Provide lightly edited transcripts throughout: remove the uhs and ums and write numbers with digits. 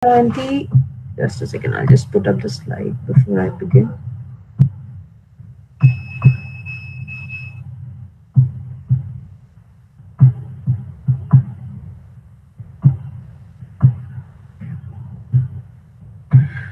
Mohanty, just a second, I'll just put up the slide before I begin.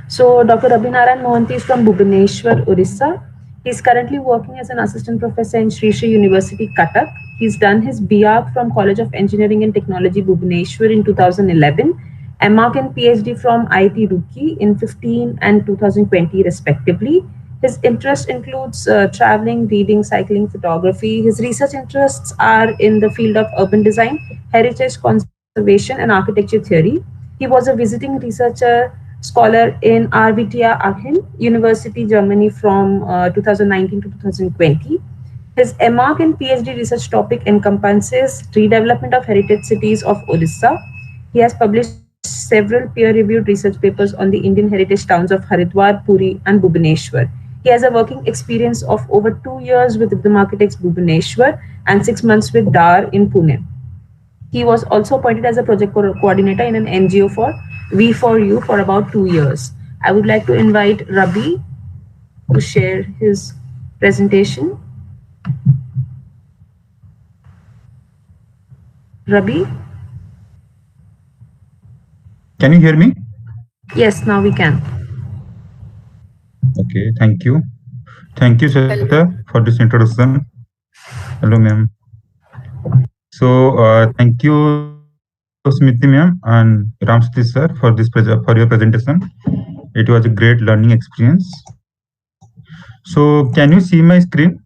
So, Dr. Abhinarayan Mohanty is from Bhubaneswar, Orissa. He's currently working as an assistant professor in Sri Sri University, Cuttack. He's done his B.Arch from College of Engineering and Technology, Bhubaneswar in 2011, M.Arch and PhD from IIT Roorkee in 15 and 2020 respectively. His interest includes traveling, reading, cycling, photography. His research interests are in the field of urban design, heritage conservation, and architecture theory. He was a visiting researcher scholar in RWTH Aachen University, Germany from 2019 to 2020. His MArch and PhD research topic encompasses redevelopment of heritage cities of Odisha. He has published several peer-reviewed research papers on the Indian heritage towns of Haridwar, Puri, and Bhubaneswar. He has a working experience of over 2 years with the Architects Bhubaneswar and 6 months with DAR in Pune. He was also appointed as a project coordinator in an NGO for V4U for about 2 years. I would like to invite Rabi to share his presentation. Rabi? Can you hear me? Yes, now we can. Okay, thank you. Thank you, Shweta, for this introduction. Hello, ma'am. So, thank you, Smiti, ma'am, and Ramsati, sir, for your presentation. It was a great learning experience. So, can you see my screen?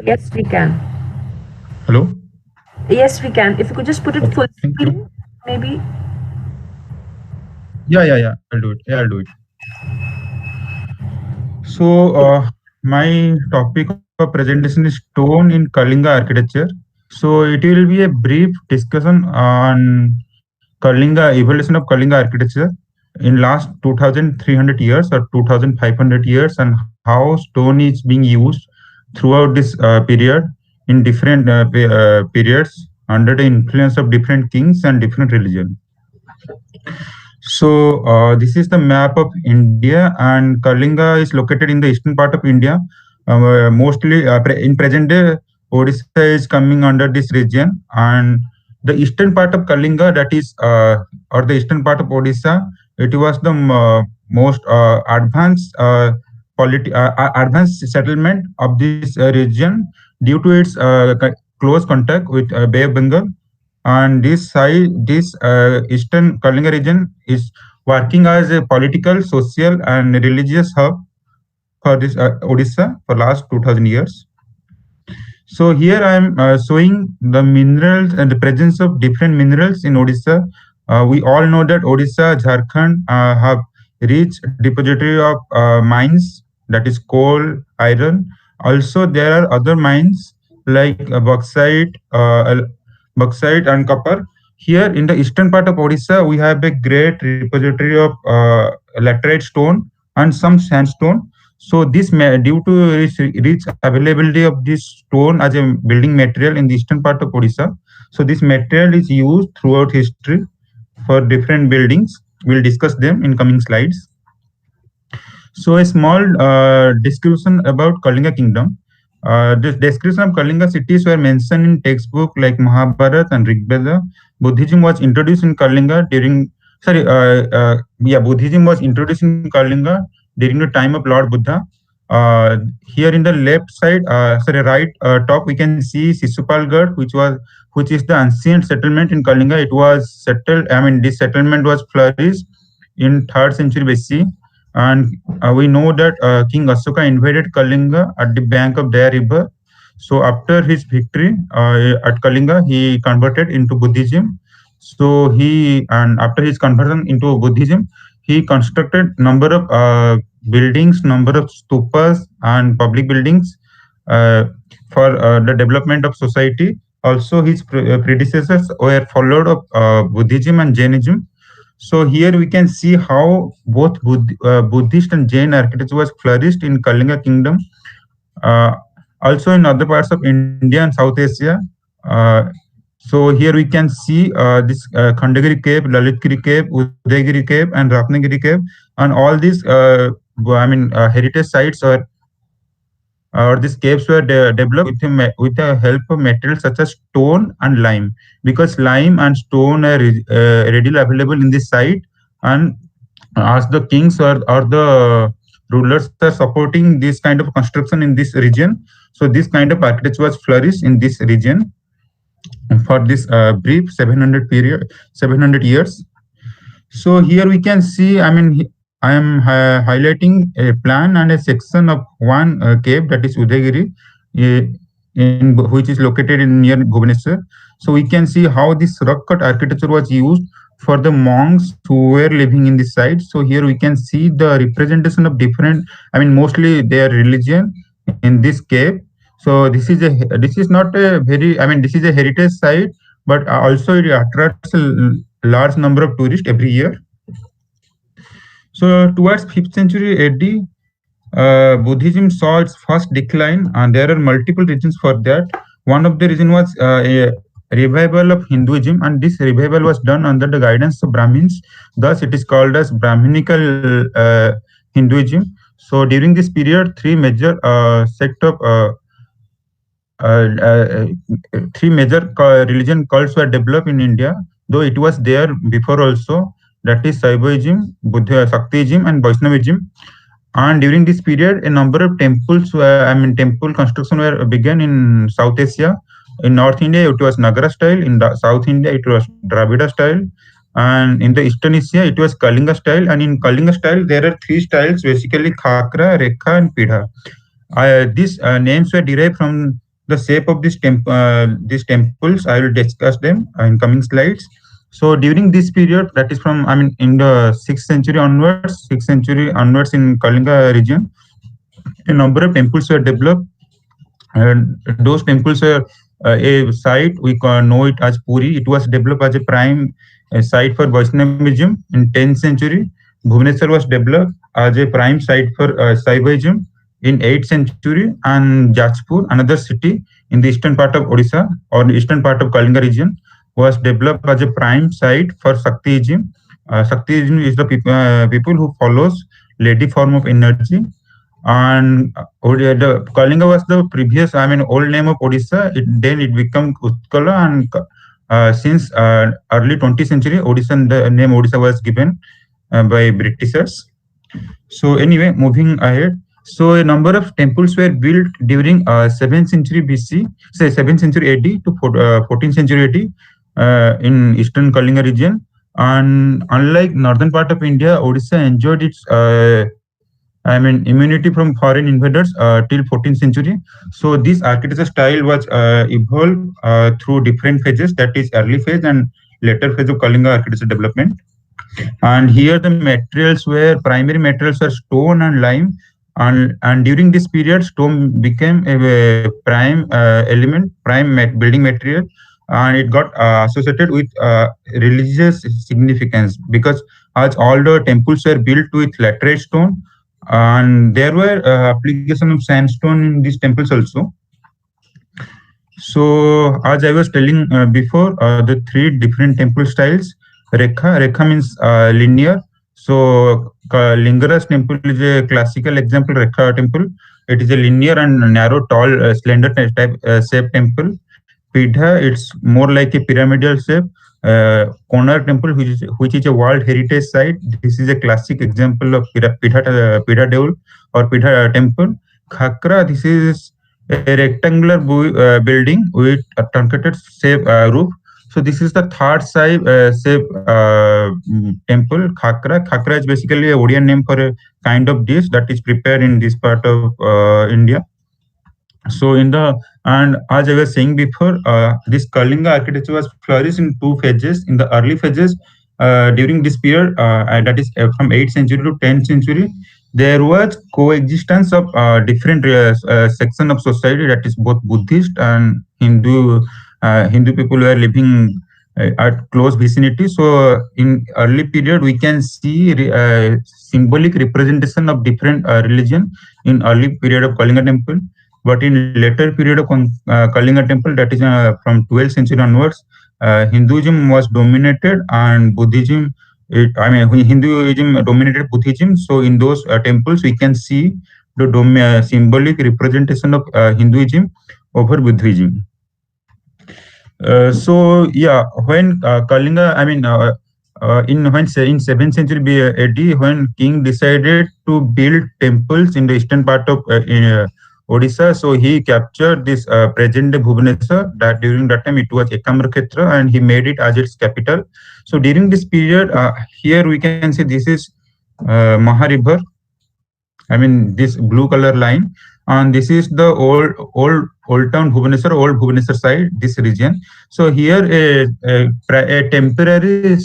Yes, we can. Hello? Yes, we can. If you could just put Okay, it full thank you. screen, maybe. Yeah. I'll do it. Yeah, I'll do it. So, my topic of presentation is stone in Kalinga architecture. So, it will be a brief discussion on Kalinga, evolution of Kalinga architecture in last 2300 years or 2500 years, and how stone is being used throughout this period in different periods under the influence of different kings and different religions. So this is the map of India, and Kalinga is located in the eastern part of India. Mostly in present day, Odisha is coming under this region, and the eastern part of Kalinga, that is, or the eastern part of Odisha, it was the most advanced advanced settlement of this region due to its close contact with Bay of Bengal, and this eastern Kalinga region is working as a political, social, and religious hub for this Odisha for last 2000 years. So here I am showing the minerals and the presence of different minerals in Odisha. We all know that Odisha, Jharkhand have rich depository of mines, that is coal, iron. Also, there are other mines like bauxite and copper. Here in the eastern part of Odisha, we have a great repository of laterite stone and some sandstone. So due to rich availability of this stone as a building material in the eastern part of Odisha, so this material is used throughout history for different buildings. We'll discuss them in coming slides. So a small description about Kalinga kingdom. This description of Kalinga cities were mentioned in textbook like Mahabharata and Rigveda. Buddhism was introduced in Kalinga during Buddhism was introduced in Kalinga during the time of Lord Buddha. Here in the left side, right top, we can see Sisupalgarh, which is the ancient settlement in Kalinga. It was settled. I mean, this settlement was flourished in 3rd century BC, and we know that King Ashoka invaded Kalinga at the bank of Daya River. So after his victory at Kalinga, he converted into Buddhism. So after his conversion into Buddhism, he constructed number of buildings, number of stupas and public buildings uh, for the development of society. Also, his predecessors were followed of Buddhism and Jainism. So here we can see how both Buddhist and Jain architecture was flourished in Kalinga kingdom. Uh, Also in other parts of India and South Asia. Uh, So here we can see this Khandagiri cave, Lalitgiri cave, Udayagiri cave, and Ratnagiri cave, and all these heritage sites or these caves were developed with with the help of materials such as stone and lime, because lime and stone are readily available in this site. And as the kings or the rulers are supporting this kind of construction in this region, so this kind of architecture was flourished in this region for this brief 700 years. So here we can see, I am highlighting a plan and a section of one cave, that is Udayagiri, uh, which is located in near Bhubaneswar. So we can see how this rock cut architecture was used for the monks who were living in this site. So here we can see the representation of different, mostly their religion in this cave. So this is not a very, this is a heritage site, but also it attracts a large number of tourists every year. So towards 5th century AD, Buddhism saw its first decline, and there are multiple reasons for that. One of the reason was a revival of Hinduism, and this revival was done under the guidance of Brahmins. Thus, it is called as Brahminical Hinduism. So during this period, uh, uh, three major religion cults were developed in India, though it was there before also. That is Shaivism, Buddha, Shaktism, and Vaishnavism. And during this period, a number of temples, temple construction were began in South Asia. In North India, it was Nagara style. In the South India, it was Dravida style. And in the Eastern Asia, it was Kalinga style. And in Kalinga style, there are three styles, basically Khakra, Rekha, and Pidha. These names were derived from the shape of these temples. I will discuss them in coming slides. So during this period, that is from, in the 6th century onwards in Kalinga region, a number of temples were developed, and those temples were a site we can know it as Puri. It was developed as a prime site for Vaishnavism in 10th century. Bhubaneswar was developed as a prime site for Shaivism in 8th century, and Jajpur, another city in the eastern part of Odisha or the eastern part of Kalinga region, was developed as a prime site for Shaktism. Shaktism is the people who follows lady form of energy. And the Kalinga was the previous, old name of Odisha. Then it became Utkala, and since early 20th century, Odisha, the name Odisha was given by Britishers. So anyway, moving ahead. So a number of temples were built during 7th century BC, say 7th century AD to 14th century AD in eastern Kalinga region. And unlike northern part of India, Odisha enjoyed its immunity from foreign invaders till 14th century. So this architecture style was evolved through different phases, that is early phase and later phase of Kalinga architecture development. And here the materials were, primary materials were stone and lime. And during this period, stone became a prime element, prime building material, and it got associated with religious significance, because as all the temples were built with laterite stone, and there were application of sandstone in these temples also. So as I was telling before, the three different temple styles. Rekha means linear. So Lingara's temple is a classical example. Rekha temple. It is a linear and narrow, tall, slender type shape temple. Pidha, it's more like a pyramidal shape. Konark temple, which is a World Heritage Site. This is a classic example of Pidha Deul or Pidha temple. Khakra, this is a rectangular building with a truncated shape roof. So this is the third shape temple, Khakra. Khakra is basically a Oriental name for a kind of dish that is prepared in this part of India. So and as I was saying before, this Kalinga architecture was flourished in two phases. In the early phases, during this period, that is from 8th century to 10th century, there was coexistence of different section of society, that is both Buddhist and Hindu. Hindu people were living at close vicinity. So in early period, we can see symbolic representation of different religion in early period of Kalinga temple. But in later period of Kalinga temple, that is from 12th century onwards, Hinduism was dominated and Buddhism. Hinduism dominated Buddhism. So in those temples, we can see the symbolic representation of Hinduism over Buddhism. So yeah, when Kalinga, in 7th century AD, when king decided to build temples in the eastern part of Odisha, so he captured this present day Bhubaneswar. That during that time it was Ekamrakhetra, and he made it as its capital. So during this period, here we can see this is Maha River. This blue color line, and this is the old town Bhubaneswar, old Bhubaneswar side, this region. So here a temporary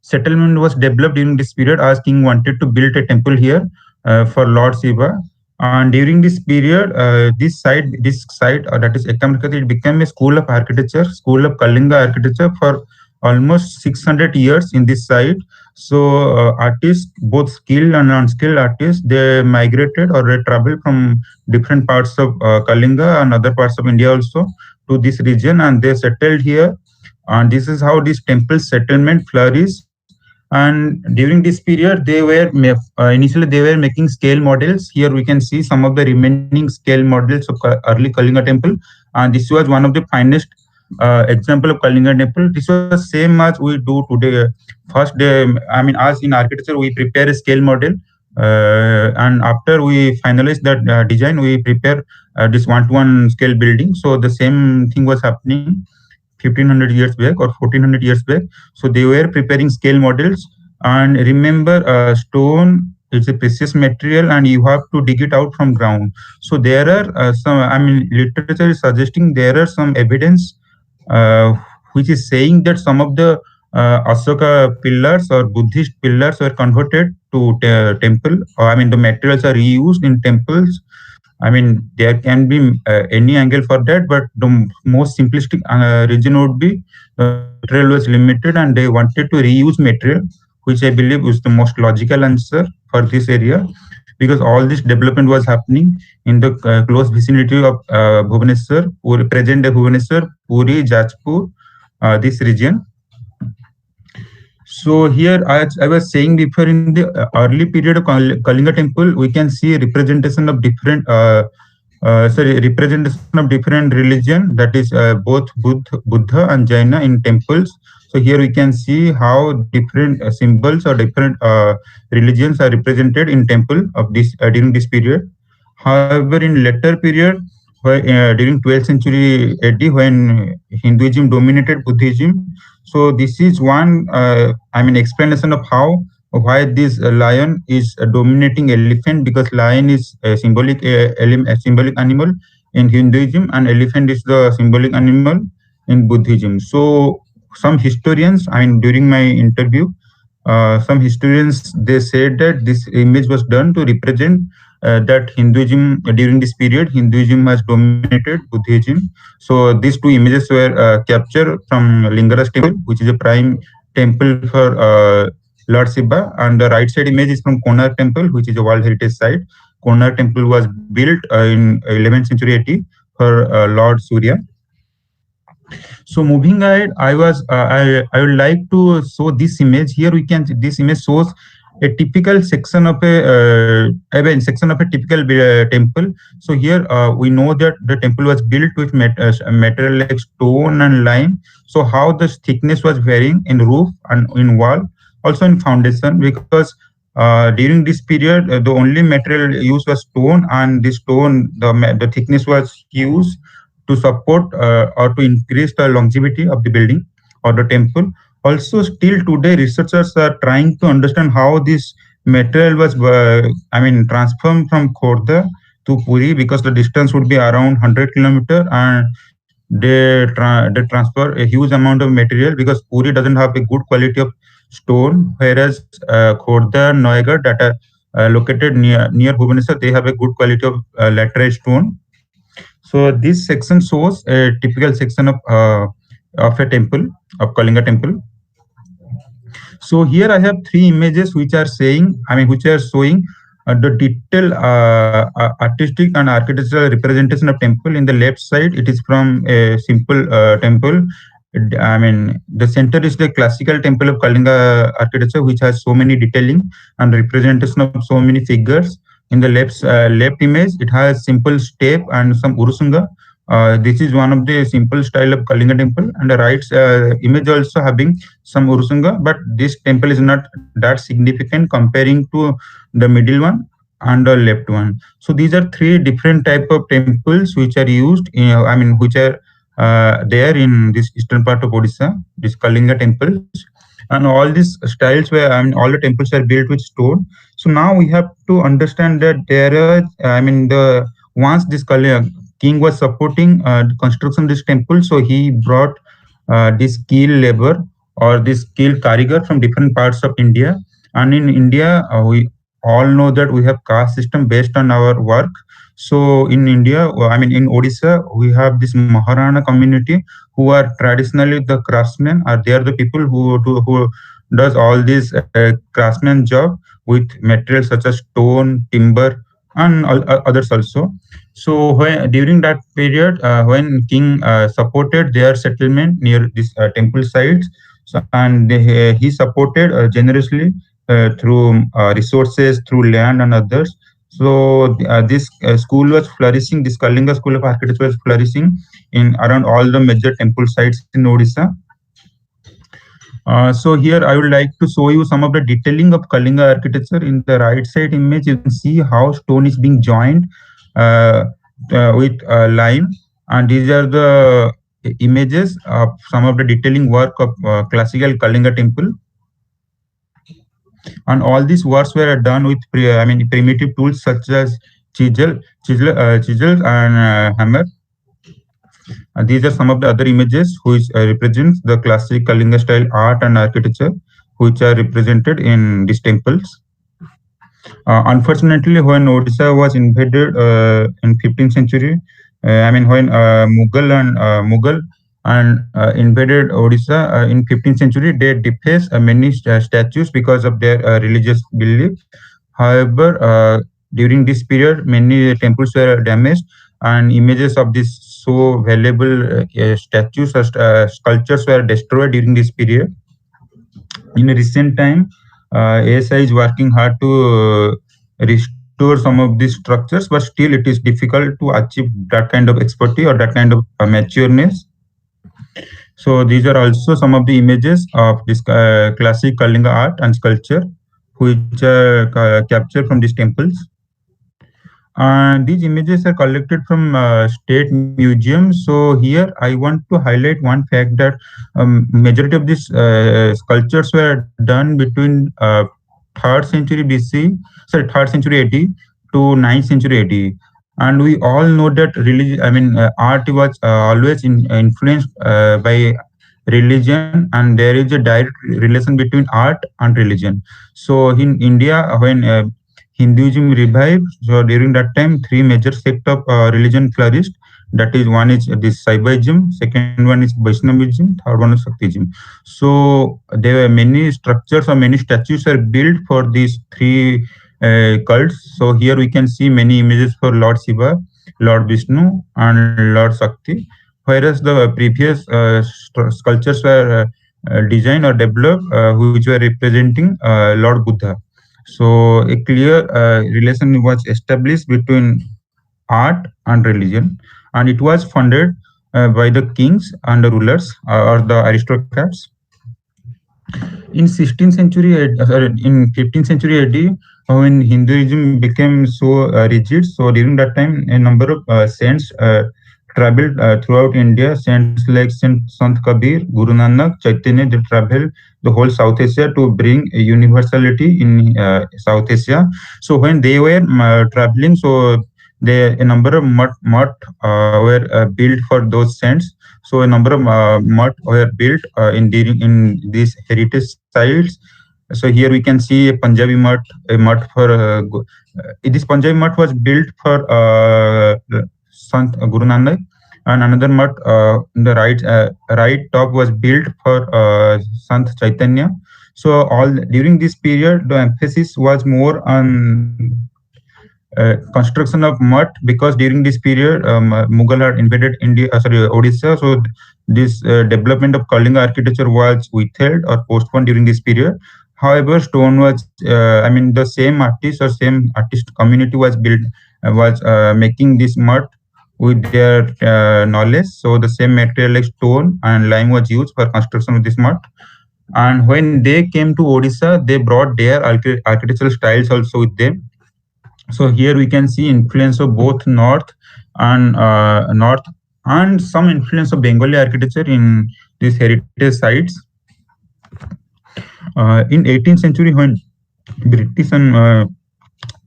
settlement was developed during this period as king wanted to build a temple here for Lord Shiva. And during this period, this site that is Ekamarkati, it became a school of architecture, school of Kalinga architecture for almost 600 years in this site. So artists, both skilled and unskilled artists, they migrated or they traveled from different parts of Kalinga and other parts of India also to this region, and they settled here. And this is how this temple settlement flourished. And during this period, initially they were making scale models. Here we can see some of the remaining scale models of early Kalinga temple, and this was one of the finest example of Kalinga temple. This was same as we do today. First, as in architecture, we prepare a scale model, and after we finalize that design, we prepare this one-to-one scale building. So the same thing was happening 1500 years back or 1400 years back. So they were preparing scale models. And remember, stone is a precious material, and you have to dig it out from ground. So there are literature is suggesting there are some evidence uh, which is saying that some of the Asoka pillars or Buddhist pillars were converted to temple. The materials are reused in temples. There can be any angle for that, but the most simplistic reason would be the material was limited and they wanted to reuse material, which I believe is the most logical answer for this area, because all this development was happening in the close vicinity of Bhubaneswar, present day Bhubaneswar, Puri, Jajpur, this region. So here, as I was saying before, in the early period of Kalinga temple, we can see representation of representation of different religion, that is both Buddha and Jaina in temples. So here we can see how different symbols or different religions are represented in temple of this during this period. However, in later period, during 12th century AD, when Hinduism dominated Buddhism, so this is one explanation of how why this lion is a dominating elephant, because lion is a symbolic a symbolic animal in Hinduism, and elephant is the symbolic animal in Buddhism. So some historians, during my interview, some historians, they said that this image was done to represent that Hinduism during this period, Hinduism has dominated Buddhism. So these two images were captured from Lingaras temple, which is a prime temple for Lord Shiva, and the right side image is from Konark temple, which is a World Heritage Site. Konark temple was built in 11th century AD for Lord Surya. So moving ahead, I would like to show this image. Here we can, this image shows a typical section of section of a typical temple. So here we know that the temple was built with material like stone and lime. So how the thickness was varying in roof and in wall, also in foundation, because during this period the only material used was stone, and the stone, the thickness was used to support or to increase the longevity of the building or the temple. Also, still today, researchers are trying to understand how this material was, transformed from Khordha to Puri, because the distance would be around 100 kilometer, and they transfer a huge amount of material, because Puri doesn't have a good quality of stone, whereas Khordha and Noagarh, that are located near Bhubaneswar, they have a good quality of laterite stone. So this section shows a typical section of a temple, of Kalinga temple. So here I have three images which are which are showing the detailed artistic and architectural representation of temple. In the left side, it is from a simple temple. I mean, the center is the classical temple of Kalinga architecture, which has so many detailing and representation of so many figures. In the left image, it has simple step and some urusunga. This is one of the simple style of Kalinga temple, and the right image also having some urusunga, but this temple is not that significant comparing to the middle one and the left one. So these are three different type of temples which are used in, I mean, which are there in this eastern part of Odisha, these Kalinga temples, and all these styles where, I mean, all the temples are built with stone. So now we have to understand that there are, I mean, the once this king was supporting the construction of this temple, so he brought this skilled labor or this skilled karigar from different parts of India. And in India, we all know that we have caste system based on our work. So in India, I mean in Odisha, we have this Maharana community who are traditionally the craftsmen, or they are the people who does all this craftsman job with materials such as stone, timber, and others also. So when, during that period, when king supported their settlement near this temple sites, so, and he supported generously through resources, through land and others. So this school was flourishing. This Kalinga School of Architecture was flourishing in around all the major temple sites in Odisha. So here I would like to show you some of the detailing of Kalinga architecture. In the right side image, you can see how stone is being joined uh, with lime, and these are the images of some of the detailing work of classical Kalinga temple. And all these works were done with I mean primitive tools such as chisel and hammer. These are some of the other images which represents the classic Kalinga style art and architecture which are represented in these temples. Unfortunately, when Odisha was invaded in 15th century, I mean when Mughal and invaded Odisha in 15th century, they defaced many statues because of their religious belief. However, during this period, many temples were damaged, and images of these so valuable statues or sculptures were destroyed during this period. In a recent time, ASI is working hard to restore some of these structures, but still it is difficult to achieve that kind of expertise or that kind of matureness. So these are also some of the images of this classic Kalinga art and sculpture, which are captured from these temples. And these images are collected from state museums. So here I want to highlight one fact that majority of these sculptures were done between 3rd century BC, sorry, 3rd century AD to 9th century AD. And we all know that religion, I mean, art was always influenced by religion, and there is a direct relation between art and religion. So in India, when Hinduism revived. So during that time, three major sect of religion flourished. That is, one is this Saivaism, second one is Vaishnavism, third one is Shaktism. So there were many structures or many statues are built for these three cults. So here we can see many images for Lord Shiva, Lord Vishnu, and Lord Shakti. Whereas the previous sculptures were designed or developed, which were representing Lord Buddha. So a clear relation was established between art and religion, and it was funded by the kings and the rulers or the aristocrats. In 16th century, sorry, in 15th century AD, when Hinduism became so rigid, so during that time, a number of saints traveled throughout India. Saints like Saint Sant Kabir, Guru Nanak, Chaitanya, they traveled the whole South Asia to bring a universality in South Asia. So when they were traveling, so a number of mud were built for those saints. So a number of mud were built in these heritage sites. So here we can see a Punjabi mud, a mud for this Punjabi mud was built for Sant Guru Nanak, and another mud in the right top was built for Sant Chaitanya. So all during this period, the emphasis was more on construction of mud, because during this period Mughal had invaded India, sorry, Odisha. So this development of Kalinga architecture was withheld or postponed during this period. However, stone was, I mean, the same artist or same artist community was built, was making this mud with their knowledge. So the same material like stone and lime was used for construction of this mud. And when they came to Odisha, they brought their architectural styles also with them. So here we can see influence of both north and some influence of Bengali architecture in these heritage sites. In 18th century, when British and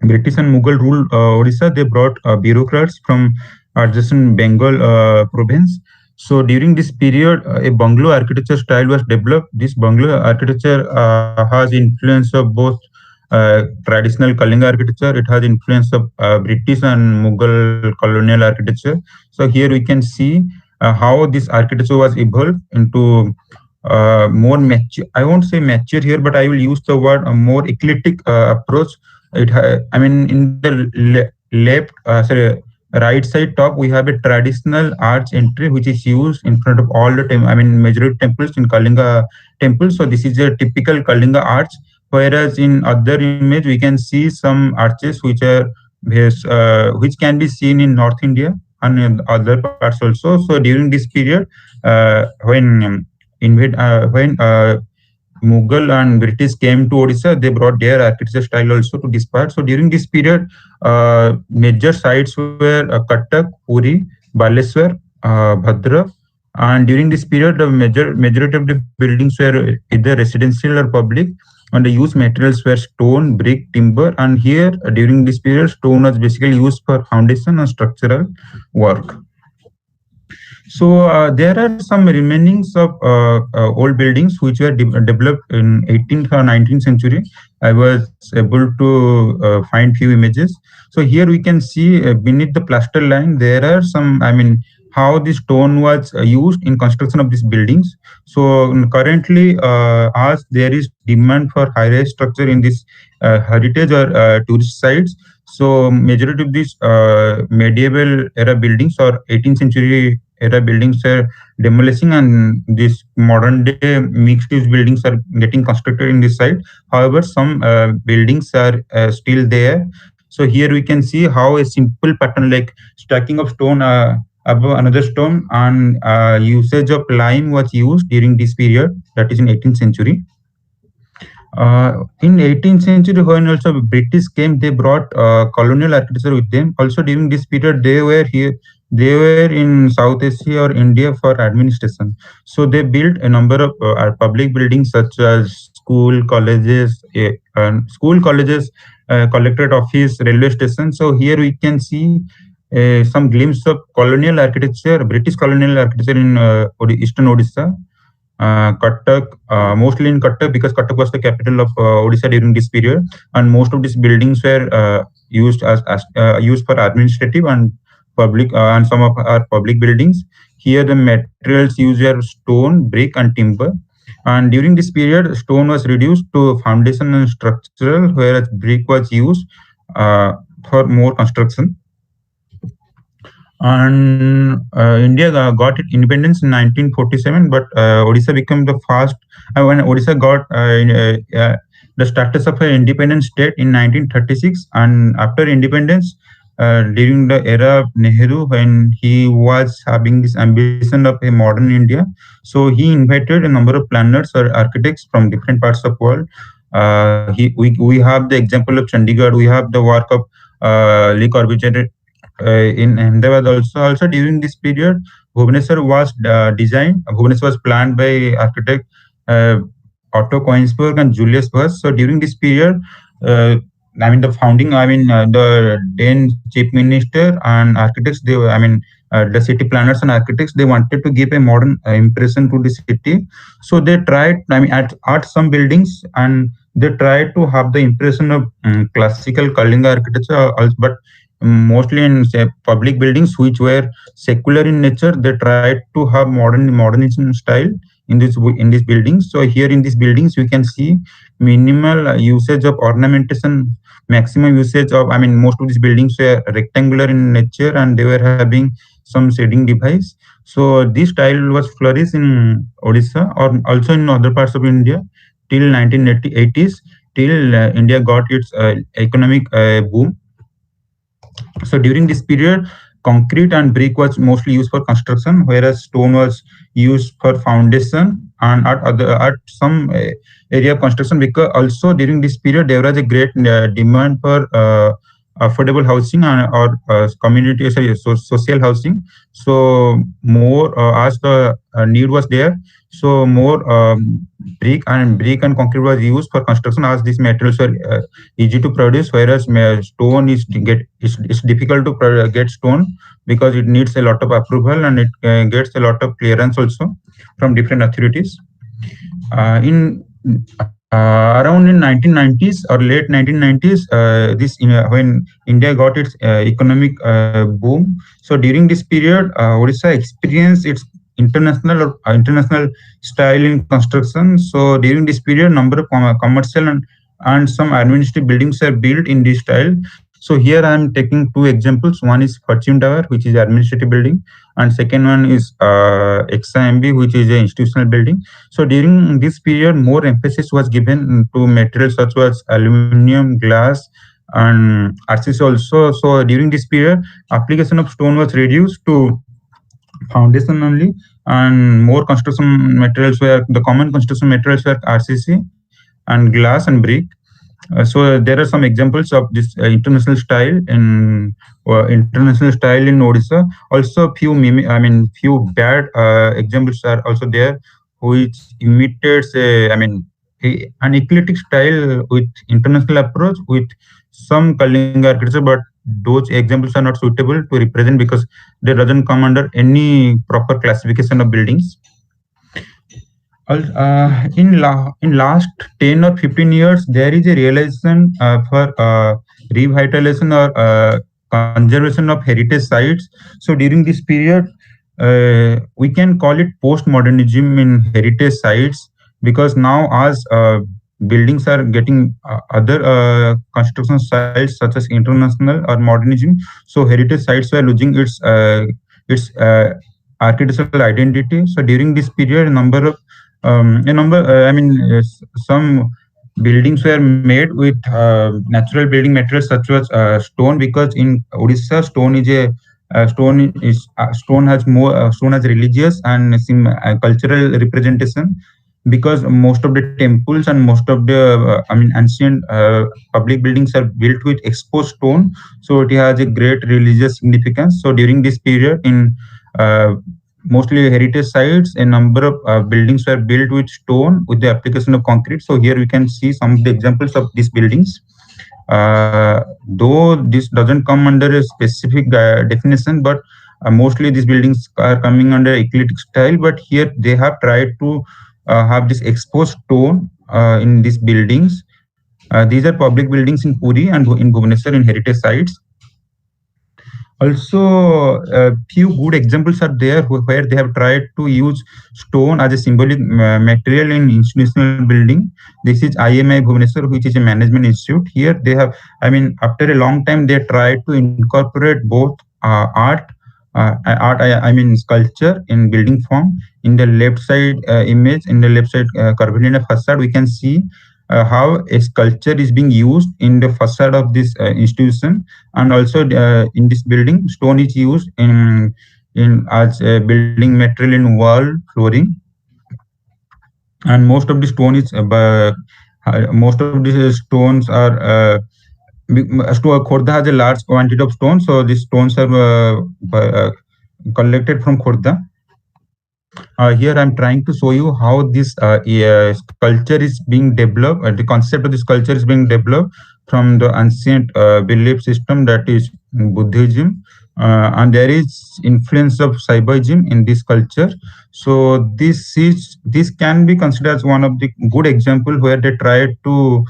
British and Mughal ruled Odisha, they brought bureaucrats from adjacent Bengal province. So during this period, a bungalow architecture style was developed. This bungalow architecture has influence of both traditional Kalinga architecture. It has influence of British and Mughal colonial architecture. So here we can see how this architecture was evolved into more mature. I won't say mature here, but I will use the word a more eclectic approach. I mean, in the left, sorry, right side top, we have a traditional arch entry which is used in front of all the I mean, majority temples in Kalinga temples. So this is a typical Kalinga arch. Whereas in other image, we can see some arches which are which can be seen in North India and in other parts also. So during this period, when Mughal and British came to Odisha, they brought their architecture style also to this part. So during this period, major sites were Cuttack, Puri, Baleswar, Bhadra, and during this period, the majority of the buildings were either residential or public, and the used materials were stone, brick, timber. And here, during this period, stone was basically used for foundation and structural work. So there are some remainings of old buildings which were developed in 18th or 19th century. I was able to find few images. So here we can see beneath the plaster line, there are some, I mean, how this stone was used in construction of these buildings. So currently, as there is demand for high-rise structure in this heritage or tourist sites, so majority of these medieval era buildings or 18th century era buildings are demolishing, and these modern day mixed use buildings are getting constructed in this site. However, some buildings are still there. So here we can see how a simple pattern like stacking of stone above another stone and usage of lime was used during this period, that is in 18th century. In 18th century, when also British came, they brought colonial architecture with them. Also during this period, they were here. They were in South Asia or India for administration. So they built a number of public buildings such as school colleges, collectorate office, railway station. So here we can see some glimpse of colonial architecture, British colonial architecture in eastern Odisha. Cuttack, mostly in Cuttack because Cuttack was the capital of Odisha during this period, and most of these buildings were used as used for administrative and public, and some of our public buildings. Here, the materials used were stone, brick, and timber. And during this period, stone was reduced to foundation and structural, whereas brick was used for more construction. And India got its independence in 1947, but Odisha became the first. When Odisha got the status of an independent state in 1936, and after independence, during the era of Nehru, when he was having this ambition of a modern India, so he invited a number of planners or architects from different parts of the world. We have the example of Chandigarh. We have the work of Le Corbusier in Ahmedabad also. Also during this period, Bhubaneswar was designed. Bhubaneswar was planned by architect Otto Koenigsberg and Julius Buss. So during this period, I mean the founding. I mean the then chief minister and architects. I mean the city planners and architects. They wanted to give a modern impression to the city. So they tried. I mean at some buildings, and they tried to have the impression of classical Kalinga architecture, but mostly in say, public buildings which were secular in nature. They tried to have modernism style in these buildings. So here in these buildings you can see minimal usage of ornamentation, maximum usage of, I mean, most of these buildings were rectangular in nature and they were having some shading device. So this style was flourished in Odisha or also in other parts of India till 1980s, till India got its economic boom. So during this period, concrete and brick was mostly used for construction, whereas stone was used for foundation and at some area of construction. Because also during this period there was a great demand for affordable housing and or community, sorry, social housing. So more as the need was there, so more brick and concrete was used for construction as these materials were easy to produce, whereas stone it's difficult to get stone because it needs a lot of approval and it gets a lot of clearance also from different authorities. In Around in 1990s or late 1990s, when India got its economic boom. So during this period, Odisha experienced its international style in construction. So during this period, number of commercial and some administrative buildings are built in this style. So here I am taking two examples. One is Fortune Tower, which is administrative building, and second one is XIMB, which is an institutional building. So during this period, more emphasis was given to materials such as aluminum, glass, and RCC also. So during this period, application of stone was reduced to foundation only, and more construction materials were the common construction materials were RCC and glass and brick. So there are some examples of this international style in Odisha. Also, few bad examples are also there, which imitates an eclectic style with international approach with some Kalinga architecture, but those examples are not suitable to represent because they doesn't come under any proper classification of buildings. In last 10 or 15 years, there is a realization for revitalization or conservation of heritage sites. So during this period, we can call it postmodernism in heritage sites, because now as buildings are getting other construction styles such as international or modernism, so heritage sites were losing its architectural identity. So during this period, some buildings were made with natural building materials such as stone, because in Odisha stone has religious and cultural representation, because most of the temples and most of the ancient public buildings are built with exposed stone, so it has a great religious significance. So during this period, in mostly heritage sites, a number of buildings were built with stone with the application of concrete. So here we can see some of the examples of these buildings. Though this doesn't come under a specific definition, but mostly these buildings are coming under eclectic style. But here they have tried to have this exposed stone in these buildings. These are public buildings in Puri and in Bhubaneswar in heritage sites. Also, a few good examples are there where they have tried to use stone as a symbolic material in institutional building. This is IMI Bhubaneswar, which is a management institute. Here they have, after a long time, they tried to incorporate both sculpture in building form. In the left side image, in the left side curvilinear facade, we can see how a sculpture is being used in the facade of this institution, and also in this building, stone is used in as a building material in wall flooring, and most of the stone is most of these stones are Khordha has a large quantity of stones, so these stones are collected from Khordha. Here I'm trying to show you how this sculpture is being developed. The concept of this culture is being developed from the ancient belief system, that is Buddhism, and there is influence of Saivism in this culture. So this can be considered as one of the good example where they tried to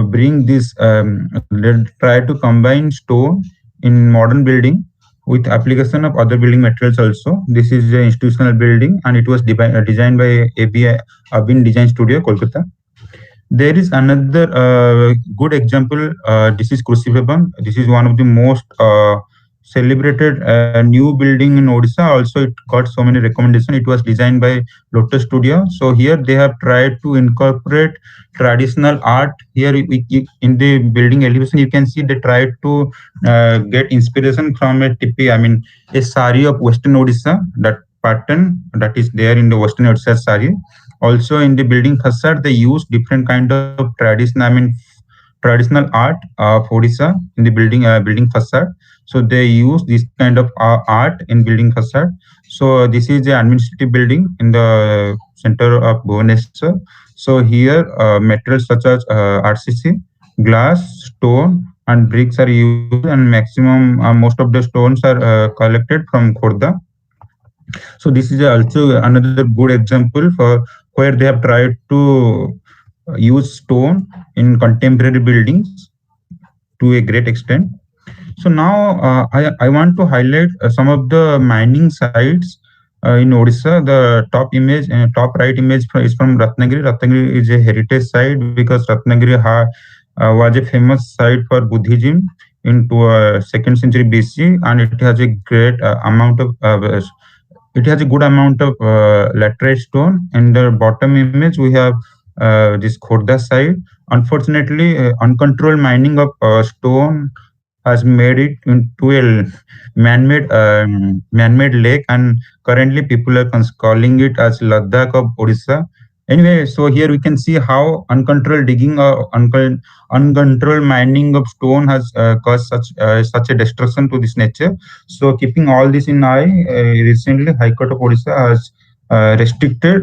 bring this. They try to combine stone in modern building with application of other building materials also. This is an institutional building and it was designed by ABI Abin Design Studio, Kolkata. There is another good example. This is Krusivabam. This is one of the most celebrated new building in Odisha. Also, it got so many recommendations. It was designed by Lotus Studio. So here they have tried to incorporate traditional art. Here in the building elevation, you can see they tried to get inspiration from a tipi. I mean, a sari of Western Odisha. That pattern that is there in the Western Odisha sari. Also in the building facade, they use different kind of traditional, traditional art of Odisha in the building facade. So they use this kind of art in building facade. So this is the administrative building in the center of Bhubaneswar. So here materials such as RCC, glass, stone, and bricks are used, and maximum most of the stones are collected from Khordha. So this is also another good example for where they have tried to use stone in contemporary buildings to a great extent. So now I want to highlight some of the mining sites in Odisha. The top right image is from Ratnagiri. Ratnagiri is a heritage site because Ratnagiri was a famous site for Buddhism into 2nd century BC, and it has a great amount of it has a good amount of laterite stone. In the bottom image, we have this Khordha site. Unfortunately, uncontrolled mining of stone has made it into a man-made lake, and currently people are calling it as Ladakh of Odisha. Anyway, so here we can see how uncontrolled digging or uncontrolled mining of stone has caused such a destruction to this nature. So keeping all this in eye, recently High Court of Odisha has restricted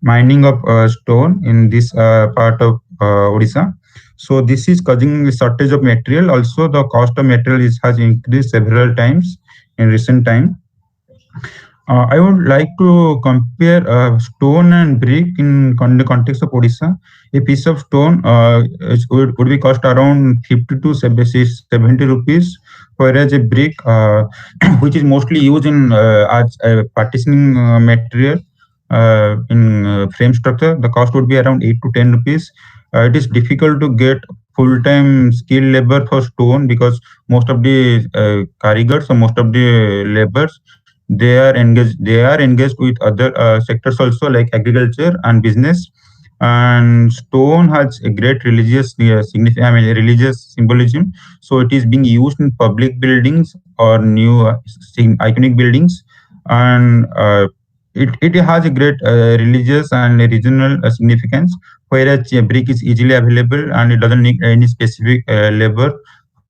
mining of stone in this part of Odisha. So this is causing a shortage of material. Also, the cost of material has increased several times in recent time. I would like to compare stone and brick in the context of Odisha. A piece of stone would be cost around 50 to 70 rupees, whereas a brick, which is mostly used in as a partitioning material in frame structure, the cost would be around 8 to 10 rupees. It is difficult to get full-time skilled labor for stone because most of the karigars or most of the laborers, they are engaged with other sectors also, like agriculture and business. And stone has a great religious I mean religious symbolism. So it is being used in public buildings or new iconic buildings. And it has a great religious and regional significance, whereas brick is easily available and it doesn't need any specific labor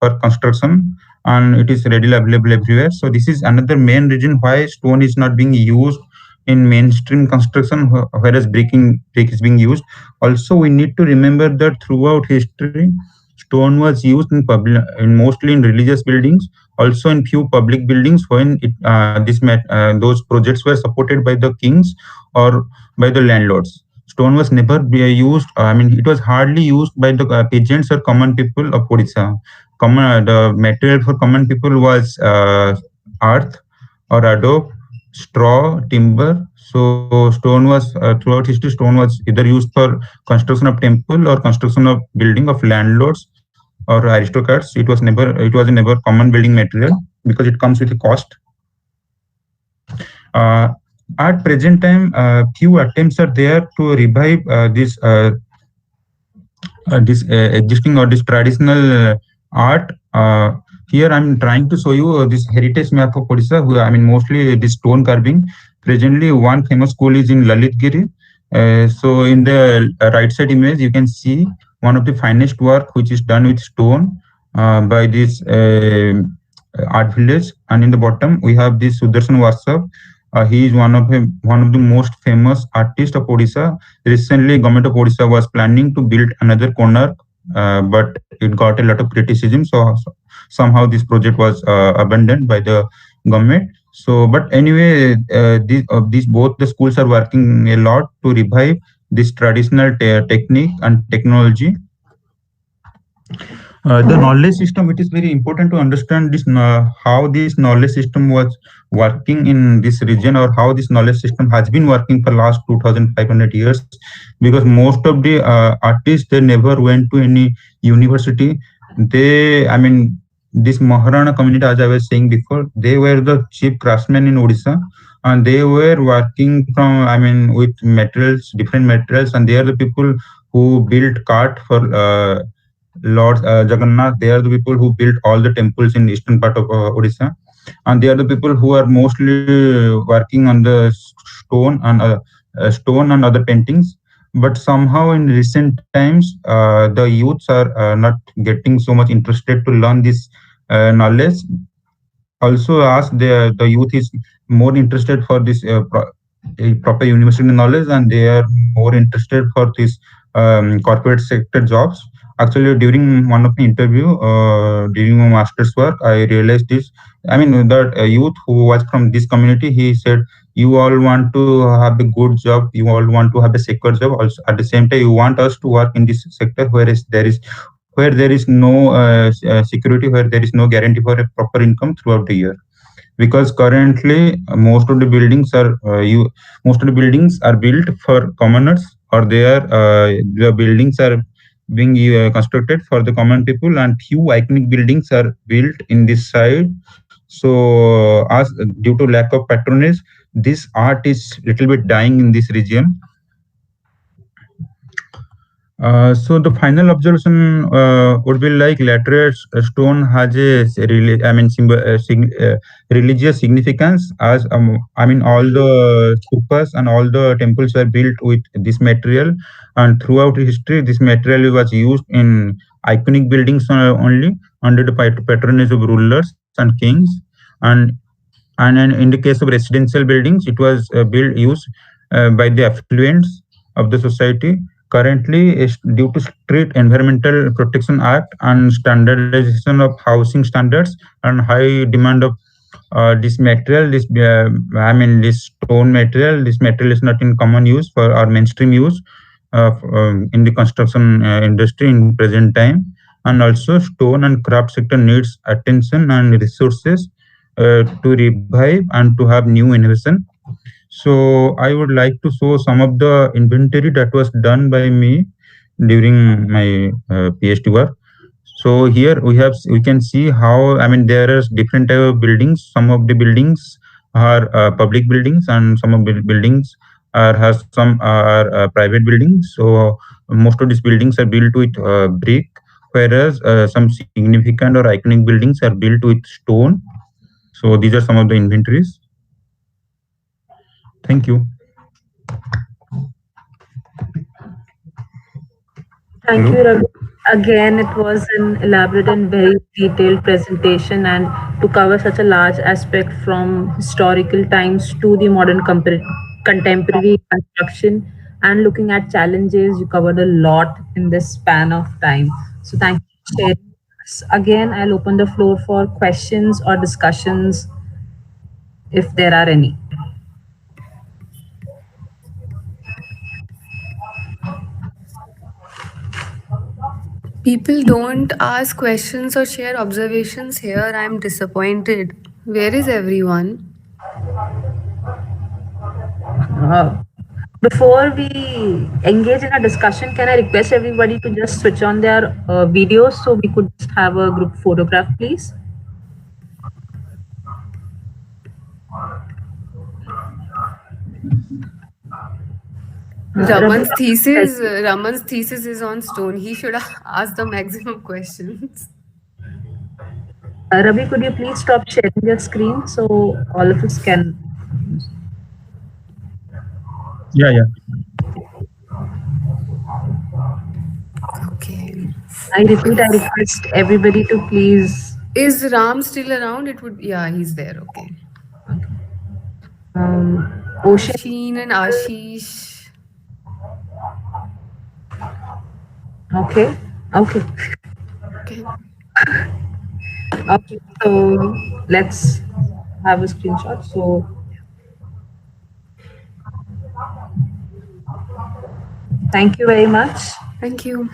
for construction, and it is readily available everywhere. So this is another main reason why stone is not being used in mainstream construction, whereas brick is being used. Also, we need to remember that throughout history, stone was used in mostly in religious buildings, also in few public buildings when those projects were supported by the kings or by the landlords. Stone was never used. I mean, it was hardly used by the peasants or common people of Odisha. The material for common people was earth or adobe, straw, timber. So stone was throughout history, stone was either used for construction of temple or construction of building of landlords or aristocrats. It was a never common building material because it comes with a cost. Uh, at present time, few attempts are there to revive this existing or this traditional art. Here I'm trying to show you this heritage map of Odisha. I mean, mostly this stone carving. Presently, one famous school is in Lalitgiri. So in the right side image, you can see one of the finest work which is done with stone by this art village. And in the bottom, we have this Sudarshan Vasab. He is one of the most famous artists of Odisha. Recently, government of Odisha was planning to build another corner, but it got a lot of criticism. So somehow this project was abandoned by the government. So, but anyway, these both the schools are working a lot to revive this traditional technique and technology. The knowledge system, it is very important to understand this how this knowledge system was working in this region, or how this knowledge system has been working for last 2500 years, because most of the artists, they never went to any university. They, I mean, this Maharana community, as I was saying before, they were the chief craftsmen in Odisha, and they were working from, I mean, with materials, different materials, and they are the people who built cart for Lord Jagannath. They are the people who built all the temples in eastern part of Odisha, and they are the people who are mostly working on the stone and other paintings. But somehow in recent times, the youths are not getting so much interested to learn this knowledge. Also, ask the youth is more interested for this a proper university knowledge, and they are more interested for this corporate sector jobs. Actually, during one of the interview, during my master's work, I realized this. I mean, that youth who was from this community, he said, "You all want to have a good job. You all want to have a secure job. Also, at the same time, you want us to work in this sector, where there is no security, where there is no guarantee for a proper income throughout the year." Because currently most of the buildings are built for commoners, or the buildings are being constructed for the common people, and few iconic buildings are built in this side. So as due to lack of patronage, this art is little bit dying in this region. So the final observation would be like lateral stone has a I mean religious significance, as I mean all the stupas and all the temples were built with this material, and throughout history this material was used in iconic buildings only under the patronage of rulers and kings, and in the case of residential buildings, it was used by the affluents of the society. Currently, is due to strict Environmental Protection Act and standardization of housing standards and high demand of this material, I mean this stone material, this material is not in common use for our mainstream use in the construction industry in present time. And also, stone and craft sector needs attention and resources to revive and to have new innovation. So I would like to show some of the inventory that was done by me during my PhD work. So here we can see how, I mean, there are different type of buildings. Some of the buildings are public buildings, and some of the buildings are has some are private buildings. So most of these buildings are built with brick, whereas some significant or iconic buildings are built with stone. So these are some of the inventories. Thank you. Thank Hello. you, Ravi. Again, it was an elaborate and very detailed presentation, and to cover such a large aspect from historical times to the modern contemporary construction and looking at challenges, you covered a lot in this span of time. So, thank you for sharing. Again, I'll open the floor for questions or discussions if there are any. People don't ask questions or share observations here. I'm disappointed. Where is everyone? Uh, Before we engage in a discussion, can I request everybody to just switch on their videos so we could just have a group photograph, please? Ravi, Raman's thesis is on stone. He should ask the maximum questions. Ravi, could you please stop sharing your screen so all of us can? Yeah, yeah. Okay. I repeat, I request everybody to please. Is Ram still around? It would, yeah, he's there. Okay. Ocean. Sheen and Ashish. Okay. Okay. Okay. Okay. So let's have a screenshot. So thank you very much. Thank you.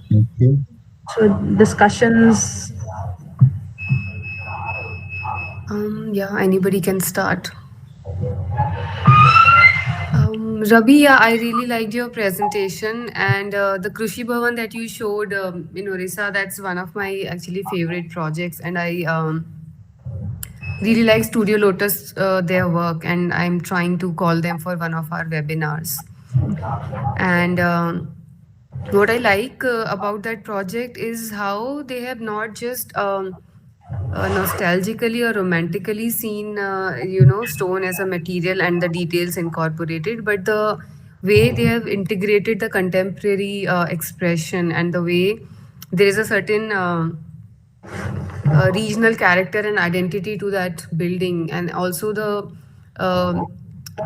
Thank you. So discussions. Yeah, anybody can start. Rabi, yeah, I really liked your presentation and the Krushi Bhavan that you showed in Orissa. That's one of my actually favorite projects, and I really like Studio Lotus, their work, and I'm trying to call them for one of our webinars. And what I like about that project is how they have not just nostalgically or romantically seen, stone as a material and the details incorporated, but the way they have integrated the contemporary expression and the way there is a certain regional character and identity to that building, and also um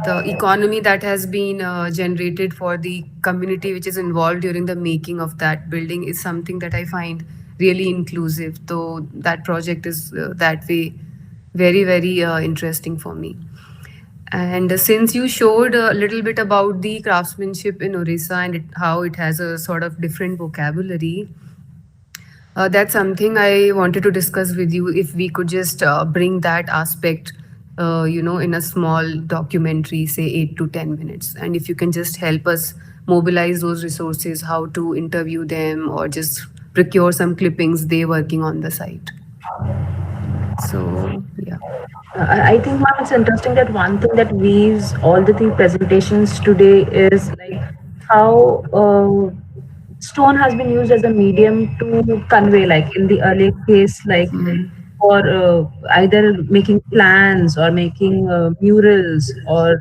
the economy that has been generated for the community which is involved during the making of that building is something that I find really inclusive. So that project is that way very interesting for me. And since you showed a little bit about the craftsmanship in Orissa and how it has a sort of different vocabulary, that's something I wanted to discuss with you. If we could just bring that aspect, in a small documentary, say 8 to 10 minutes, and if you can just help us mobilize those resources, how to interview them, or just procure some clippings they working on the site. So yeah. I think, ma'am, it's interesting that one thing that weaves all the three presentations today is like how stone has been used as a medium to convey, like in the earlier case, like for either making plans or making murals or,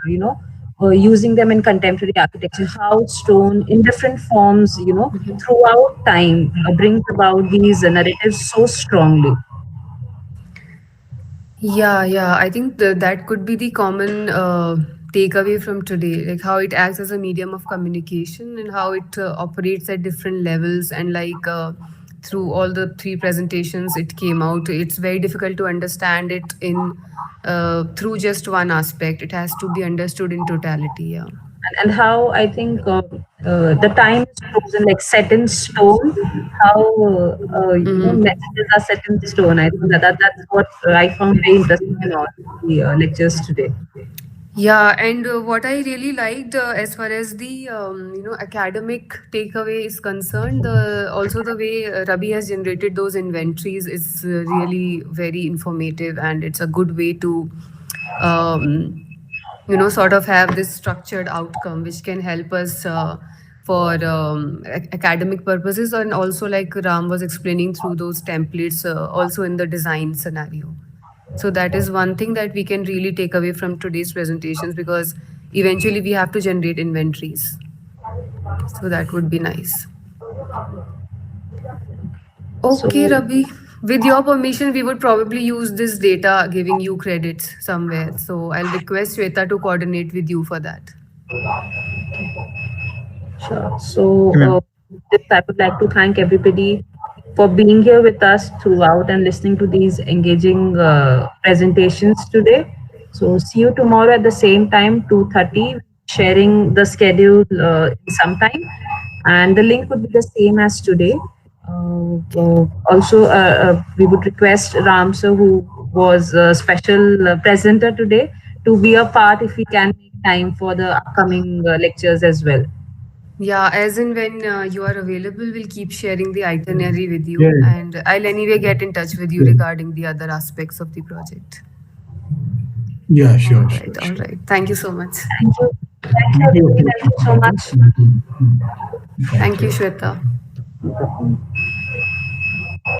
using them in contemporary architecture, how stone in different forms, throughout time brings about these narratives so strongly. Yeah. I think that could be the common takeaway from today, like how it acts as a medium of communication and how it operates at different levels. And like through all the three presentations, it came out. It's very difficult to understand it in through just one aspect. It has to be understood in totality. Yeah. And how I think the time is frozen, like set in stone. How messages are set in stone. I think that's what I found very interesting in all the lectures today. Yeah, and what I really liked, as far as the academic takeaway is concerned, the also the way Rabi has generated those inventories is really very informative, and it's a good way to sort of have this structured outcome which can help us for academic purposes, and also like Ram was explaining through those templates, also in the design scenario. So that is one thing that we can really take away from today's presentations, because eventually we have to generate inventories. So that would be nice. Okay, So, Rabi. With your permission, we would probably use this data giving you credits somewhere. So I'll request Shweta to coordinate with you for that. sure. Okay, So, ma'am. just I would like to thank everybody for being here with us throughout and listening to these engaging presentations today. So, see you tomorrow at the same time, 2:30, sharing the schedule in some time. And the link would be the same as today. Also, we would request Ram sir, who was a special presenter today, to be a part if he can make time for the upcoming lectures as well. Yeah, as in when you are available, we'll keep sharing the itinerary with Yeah. you, and I'll anyway get in touch with you Yeah. regarding the other aspects of the project. Yeah. All Sure. right, Sure. all Sure. right. Thank you so much. Thank you. Thank you, Thank you. everybody. Thank you so much. Thank Thank you, you. Shweta.